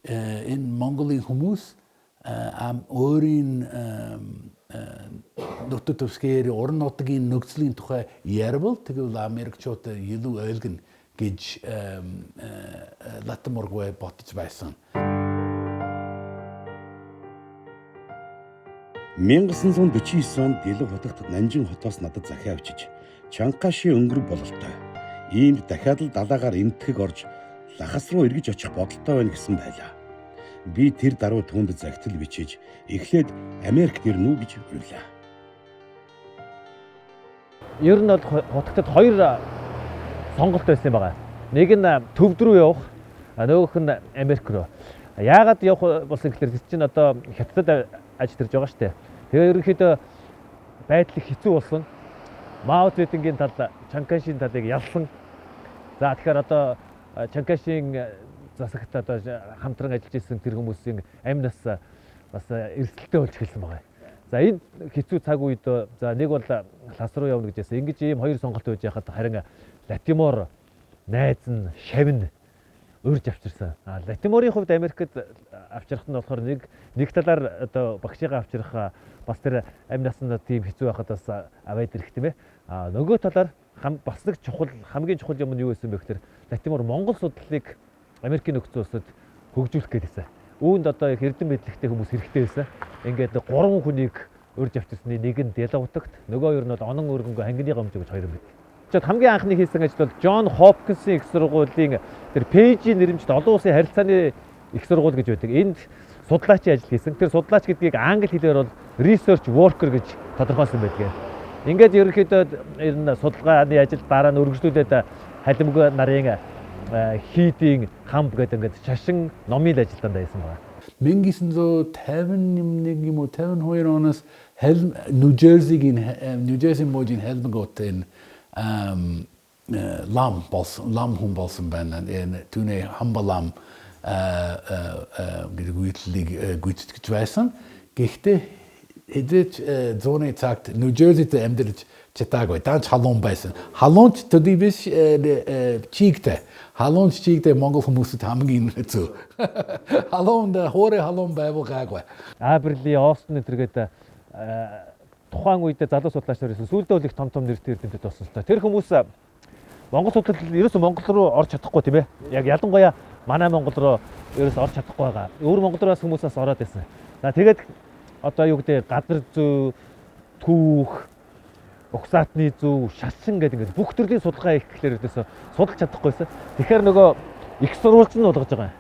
энэ Монголын хүмүүс өөрийн нутаг төвсгээр орон нутгийн нөхцөлийн тухай ярил тэгвэл Америкчууд илүү ойлгоно гэж Латморгой бодож байсан. 1949 онд Дэлэг хотод Нанжин хотоос надад захиа авчиж Чанкаши өнгөрөв бололтой. Иймд дахиад л далаагаар энтгэг орж лахас руу эргэж очих бодолтой байна гэсэн байлаа. Би тэр даруй түүнд загтал бичиж эхлээд Америкт ирнэ үү гэж уриалаа. Ер нь бол хотогтод хоёр сонголт байсан юм байна. Нэг нь төвд рүү явах, нөгөөх нь Америк руу. Яагаад явах болсон гэхээр чинь одоо хятадд ажиллаж байгаа шүү дээ. Тэгээ ерөнхийдөө байдал их хэцүү болсон. Мао Цзэдунгийн тал, Чанкашийн талыг ялсан. За тэгэхээр одоо Чанкашийн засагт одоо хамтран ажиллаж ирсэн тэр хүмүүсийн амь нас бас эрсдэлтэй болж эхэлсэн байгаа. За энэ хэцүү цаг үед за нэг бол лас руу явна гэж хэлсэн. Ингэж ийм хоёр сонголт байж байхад харин Латимор найз нь шавн урьж авчирсан. Латиморын хувьд Америкт авчрах нь болохоор нэг талаар одоо багшигаа авчрах бас тэр амь наснд тийм хэцүү байхад бас аваад ирэх тийм ээ. Нөгөө талаар бас нэг хамгийн чухал юм нь юу байсан бэ гэхээр Латимор Монгол судлалыг Америкийн нөхцөл улсад хөгжүүлэх гээдсэн. Үүнд одоо их эрдэм мэдлэгтэй хүмүүс хэрэгтэй байсан. Ингээд 3 хүнийг урьж авчирсны нэг нь Дэлэг хотогт, нөгөө хоёр нь бол Онон өргөнгөө хангины гомж гэж хоёр юм байт. Тэгэхэд хамгийн анхны хийсэн ажил бол Джон Хопкинсийн их сургуулийн тэр Пейжийн нэрмжит олон улсын харилцааны их сургууль гэж байдаг. Энд судлаачийн ажил хийсэн. Тэр судлаач гэдгийг англи хэлээр бол research worker гэж тодорхойлсон байдаг. Ингээд ерөнхийдөө энэ судалгааны ажил дараа нь үргэлжлүүлээд халимг нарын хийдийн хамб гэдэг ингээд шашин номын ажилтанд байсан байна. 1951 юм уу 52 оноос Нью-Жерси мужийн Helmgott-ын лам хүн болсон байна. Энэ түүний хамбалам гэдэг үйлчлэлийг гүйцэтгэж байсан. Гэхдээ хэдэж зүүнний цагт Нью-Жерсид амьдарч чатаагүй даанч халуун байсан. Халуунч төдий биш чигтэй. Халуунч чигтэй монгол хүмүүсд хамгийн хэцүү. Халуунд хоорой халуун байвал гайгүй. Аберли, Остон гэдэргээд тухайн үед залуу судлаач нар байсан. Сүүлдээ бол их том нэртэй эрдэмтэд болсон л та. Тэр хүмүүс монгол судлал ерөөсөө монгол руу орж чадахгүй тийм ээ. Яг ялангуяа манай монгол руу ерөөсөө орж чадахгүй байгаа. Өөр монголоос хүмүүсээс ороод байсан. За тэгээд одоо юу гэдэг газар зүй, түүх, угсаатны зөв, шашин гэдэг ингээд бүх төрлийн судалгаа их гэхлээр өдөөсөө судалж чадахгүйсэн. Тэгэхээр нөгөө их сурвалж нь болгож байгаа.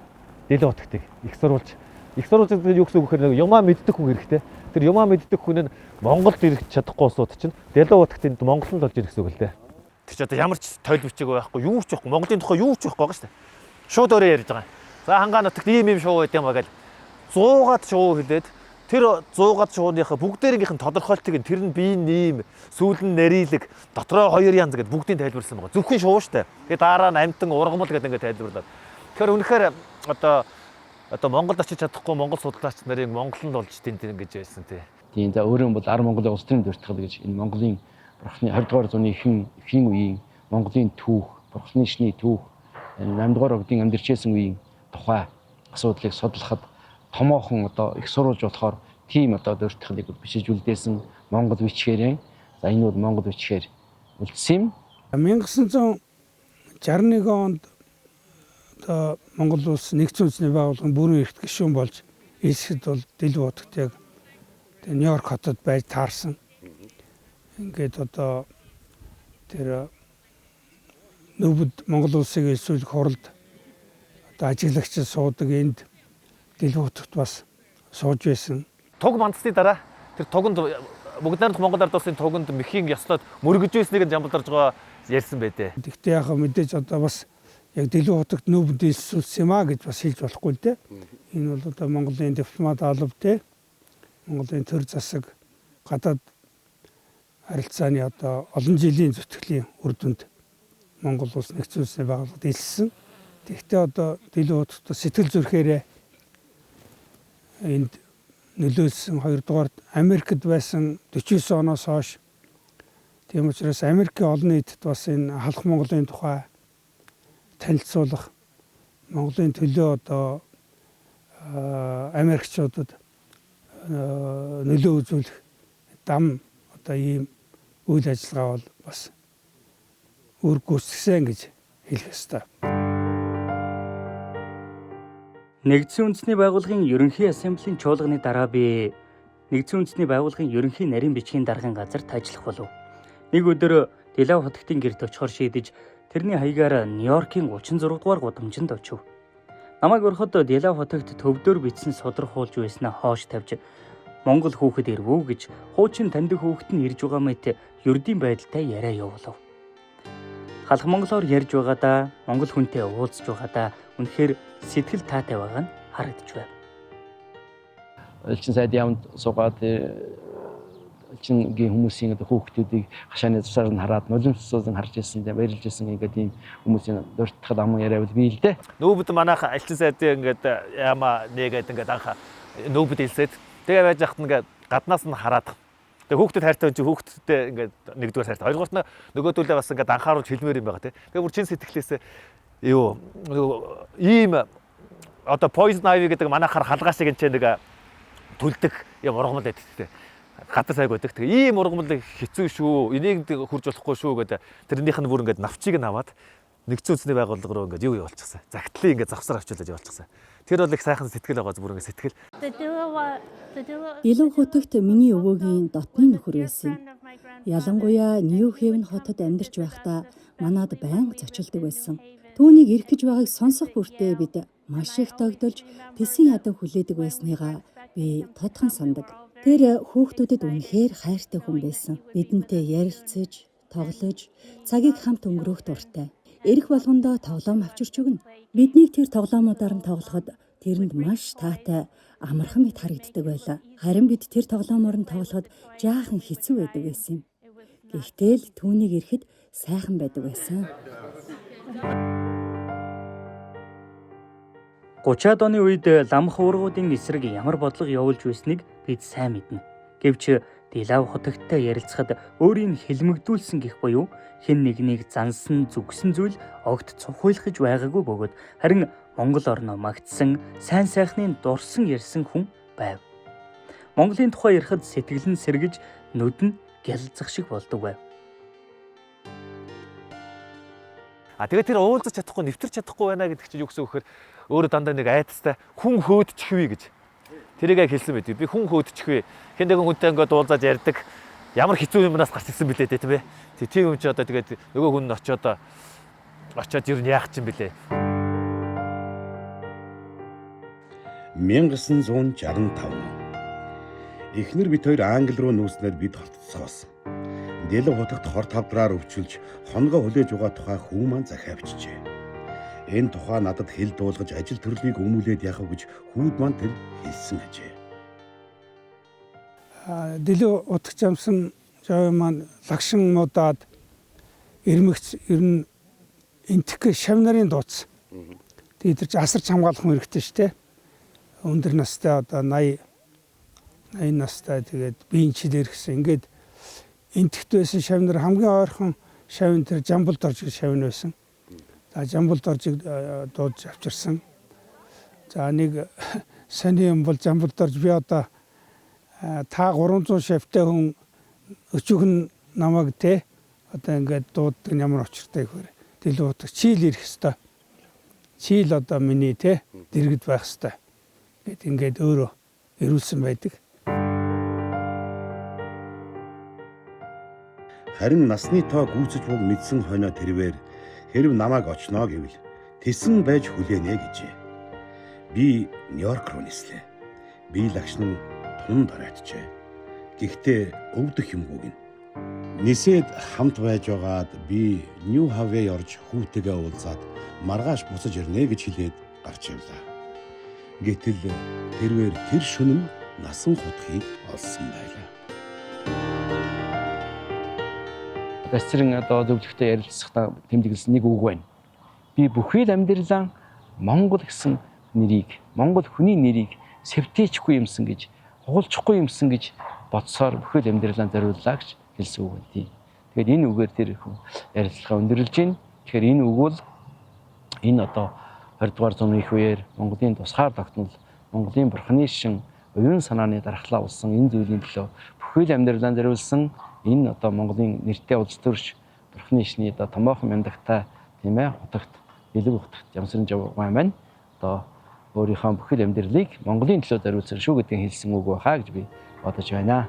Дэлэг хотогтыг их сурвалж. Их сурвалж гэдэг юу гэсэн үг гэхээр юмаа мэддэг хүн хэрэгтэй. Тэр юмаа мэддэг хүн нь Монголд ирэх чадахгүй улсууд чинь Дэлэг хотогтынд Монголд болж ирэх гэсэн үг л дээ. Тэр чи одоо ямар ч тойл бичиг байхгүй, юу ч байхгүй, Монголын тухай юу ч байхгүй байгаа шүү дээ. Шууд өөрөө ярьж байгаа. За хангаа нутагт ийм шуу байт юм аа гэж 100-аад шуу хэлээд тэр 100-аад шууныхаа бүгдээрийнх нь тодорхойлтыг нь тэр нь биеийн нэм, сүүл нь нарийнлэг, дотроо хоёр янз гэдэг бүгдийг тайлбарласан байгаа. Зөвхөн шуу штэ. Тэгээ дараа нь амтан ургамал гэдэг ингээд тайлбарлаад. Тэгэхээр үнэхээр одоо Монголд очиж чадахгүй монгол судлаач нарын Монголд болж тэнд ингэж байсан тий. Тийм за өөрөө бол 10 Монголын улс төрийн дуртгал гэж энэ Монголын бурхны 20 дугаар зууны ихэнх үеийн Монголын түүх, бурхны шний түүх, 8 дугаар өвдийн амьдарчээсэн үеийн тухай асуудлыг судлахад томоохон одоо их сурвалж болохоор тийм одоо дуртгалыг бичиж үлдээсэн Монгол бичгээрээ за энэ бол Монгол бичгээр үлдсэн юм. 1961 онд одоо Монгол улс нэгдсэн үндэсний байгууллагын бүрэн эрхт гишүүн болж эсэхэд бол Дэлэг хотод яг Нью-Йорк хотод байж таарсан. Ингээд одоо тэр нөвд Монгол улсыг элсүүлэх хуралд одоо ажиглагч суудаг энд Дэлэг хотод бас сууж байсан. Туг мандсны дараа тэр туганд бүгд найрамдах Монгол ард улсын туганд мэхийн ёслоод мөргөж байсныг нь жамбалдарж байгаа ярьсан байдэ. Тэгтээ яг мэдээж одоо бас яг дэлгүүр хотогт нүүбэн дэлсүүлсэн юм а гэж бас хэлж болохгүй л дээ. Энэ бол одоо Монголын дипломат алба те Монголын төр засаг гадаад харилцааны одоо олон жилийн зүтгэлийн үр дүнд Монгол улс нэгдсэн улсын байгууллагад илсэн. Тэгэхдээ одоо дэлгүүр хотод сэтгэл зүрхээрээ энд нөлөөлсөн хоёрдугаар Америкт байсан 49 оноос хойш тийм учраас Америкийн олон нийтэд бас энэ халах Монголын тухай танилцуулах Монголын төлөө одоо Америкчуудад нөлөө үзүүлэх дам одоо ийм үйл ажиллагаа бол бас үр гүйцэтгсэн гэж хэлэх ёстой. Нэгдсэн үндэсний байгууллагын ерөнхий ассамблеийн чуулганы дараа би Нэгдсэн үндэсний байгууллагын ерөнхий нарийн бичгийн даргын газарт ажиллах болов. Нэг өдөр Дэлав хотогтын гэрт очихоор шийдэж тэрний хаягаар Нью-Йоркийн 36 дугаар гудамжинд очив. Намайг ороход Дэлав хотогт төвдөр бичсэн судрах хуулж байснаа хоош тавьж Монгол хүүхэд ирвүү гэж хуучин таньдаг хүүхэд нь ирж байгаа мэт ердийн байдалтай яриа явуулав. Халах монголоор ярьж байгаадаа монгол хүнтэй уулзж байгаадаа үнэхээр сэтгэл таатай байгаа нь харагдж байна. Элчин сайд ямд суугаад элчингийн хүмүүсийн хүүхдүүдийг хашааны засаар нь хараад нулимсуусан харж ирсэн дээ баярлж ирсэн ингээд ийм хүмүүсийн дуртахад аман яриа бол бий л дээ. Нүүбэд манайх элчин сайдын ингээд яама нэгээд ингээд анх нүүбэд хэлсээд тэгээ байж хахт ингээд гаднаас нь хараад тэгээ хүүхдэд хайртай байж хүүхдтэй ингээд нэгдүгээр хайртай хоёрдугаарт нь нөгөөдөлөө бас ингээд анхааруулж хэлмээр юм байгаа тий. Тэгээ бүр чин сэтгэлээсээ юу ийм одоо poison ivy гэдэг манайхаар халгаа шиг нэг төлдөг юм ургамал байдаг тий. Гадар сайг байдаг. Тэгээ ийм ургамал хэцүү шүү. Энийг хурж болохгүй шүү гэдэг. Тэрнийх нь бүр ингээд навчийг нь аваад нэгдсэн үндэсний байгууллага руу ингээд юу явуулчихсан. Загтлыг ингээд завсар авчуулж явуулчихсан. Тэр бол их сайхан сэтгэл байгаа бүр ингээд сэтгэл. Дэлгүүр хотогт миний өвөөгийн дотны нөхөр байсан. Ялангуяа Нью-Хевен хотод амьдарч байхдаа манад байнга зочилдог байсан. Түүнийг эрхэж байгааг сонсох бүртээ бид маш их тогтолж тэсэн ядан хүлээдэг байсныгаа би тодхон сандаг. Тэр хүүхдүүдэд үнэхээр хайртай хүн байсан. Бидэнтэй ярилцаж, тоглож, цагийг хамт өнгөрөөх дуртай. Эрх болгондоо тоглоом авчирч өгнө. Биднийг тэр тоглоомуудаар нь тоглоход тэрэнд маш таатай амархан мэт харагддаг байлаа. Харин бид тэр тоглоомоор нь тоглоход жаахан хэцүү байдаг байсан юм. Гэхдээ л түүнийг ирэхэд сайхан байдаг байсан. 30-аад оны үед ламх уургуудын эсрэг ямар бодлого явуулж байсныг бид сайн мэднэ. Гэвч Дэлав хотогттой ярилцахад өөрийг хэлмэгдүүлсэн гэх буюу хэн нэгнийг зансан зүгсэн зүйл огт цухуулгаж байгаагүй бөгөөд харин Монгол орноо магтсан сайн сайхныг дурсан ярьсан хүн байв. Монголын тухай ярихад сэтгэл нь сэргэж нүд нь гялцах шиг болдог байв. Тэгээ тэр уулзах чадахгүй, нэвтэрч чадахгүй байна гэдэг чинь юу гэсэн үг вэхээр өөрөө дандаа нэг айдастай хүн хөөдчихвээ гэж тэрийгээ хэлсэн байд. Би хүн хөөдчихвээ. Хэн нэгэн хүнтэй ингээд уулзаж ярьдаг. Ямар хэцүү юмнаас гарч ирсэн бэлээ дээ тийм ээ. Тийм юм чи одоо тэгээд нөгөө хүн нь очиод ер нь яах чинь бэлээ. 1965 Эхнэр бид хоёр Англи руу нүүснээр бид холтцоос. Дэлгүүр хотогт хор тавдраар өвчүүлж хоногоо хүлээж байгаа тухай хүү маань захиавчжээ. Энэ тухай надад хэл дуулгаж ажил төрлийг өмүүлээд яхав гэж хүүд маань тэр хэлсэн ажээ. Дэлгүүр утгач амсан жоо маань лагшин модаад ирмэгц ер нь энтх шав нарын дууц. Тэгээд тэр чинь асарч хамгаалах хэрэгтэй шүү дээ. Өндөр настай одоо 80 настай тэгээд биеийн чилэр гэсэн ингээд энтхт байсан шав нар хамгийн ойрхон шавын тэр жамбалд орж шав нь байсан. За жамбалд орж дуудаж авчирсан. За нэг сони юм бол жамбалд орж би одоо та 300 шавтай хүн өчүүхэн намайг те одоо ингээд дууддаг ямар очиртай гэхээр дэлгүүр утга чийл ирэх хэвээр. Чийл одоо миний те дэргэд байх хэвээр. Гэт ингээд өөрөө ирүүлсэн байдаг. Харин насны тоо гүйцэж буг мэдсэн хойноо тэрвэр хэрв намайг очноо гэвэл тэсэн байж хүлээнэ гэжээ. Би Нью-Йорк руу нислээ. Би лагш нь тун дараатжээ. Гэхдээ өвдөх юмгүй гин. Нисэд хамт байж байгаад би Нью Хавей орж хүүтэйгээ уулзаад маргааш буцаж ирнэ гэж хэлээд гарч явлаа. Гэтэл тэрвэр тэр шөнө насан хутгийг олсон байлаа. Эцэрэн одоо зөвлөгтэй ярилцсахдаа тэмдэглэсэн нэг үг байна. Би бүхий л амьдралаа Монгол гэсэн нэрийг, Монгол хүний нэрийг сэвтээчихгүй юмсан гэж, хугалчихгүй юмсан гэж бодсоор бүхий л амьдралаа зориуллаа гэж хэлсэн үг байна. Тэгэхээр энэ үгээр тэр хүн ярилцлага өндөрлөж байна. Тэгэхээр энэ үг бол энэ одоо 20 дугаар зууны их үеэр Монголын тусгаар тогтнол, Монголын бурхны шин, оюун санааны дархлаа болсон энэ зүйлийн төлөө бүхий л амьдралаа зориулсан энэ одоо Монголын нэртэй улс төрч бурхны шний одоо томоохон мяндагтай тийм ээ хутагт бэлэг хутагт Ямсрын жав маань одоо өөрийнхөө бүхий л амьдралыг Монголын төлөө зориулсан шүү гэдгийг хэлсэн үг байхаа гэж би бодож байна.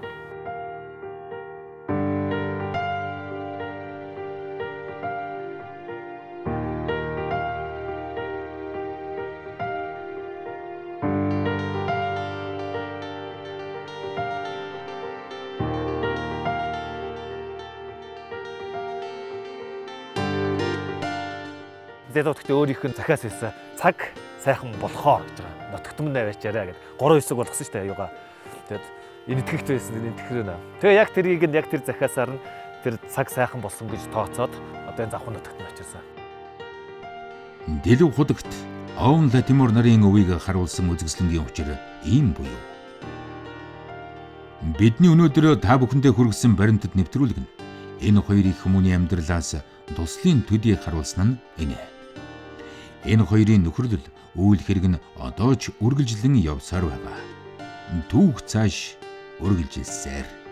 Дэлхийн хотогт өөрийнх нь захиас хэлсэн цаг сайхан болохоо гэж байгаа. Нотогтмон аваачаарай гэдэг. 3-9 болгосон шүү дээ аюугаа. Тэгэд энэ итгэгч байсан энэ итгэхрээ нэ. Тэгээ яг тэрийг нь яг тэр захиасаар нь тэр цаг сайхан болсон гэж тооцоод одоо энэ завхан нотогт нь очирсан. Дэлгэв худагт Овн Латимор нарын өвийг харуулсан үзэсгэлэнгийн учир ийм буюу. Бидний өнөөдөр та бүхэндээ хүргэсэн баримтад нэвтрүүлгэн энэ хоёрын хүмүүний амьдралаас туслын төдийг харуулсан нь энэ. Энэ хоёрын нөхөрлөл үйл хэрэг нь одоо ч үргэлжлэн явсаар байгаа. Түүх цааш үргэлжилсээр.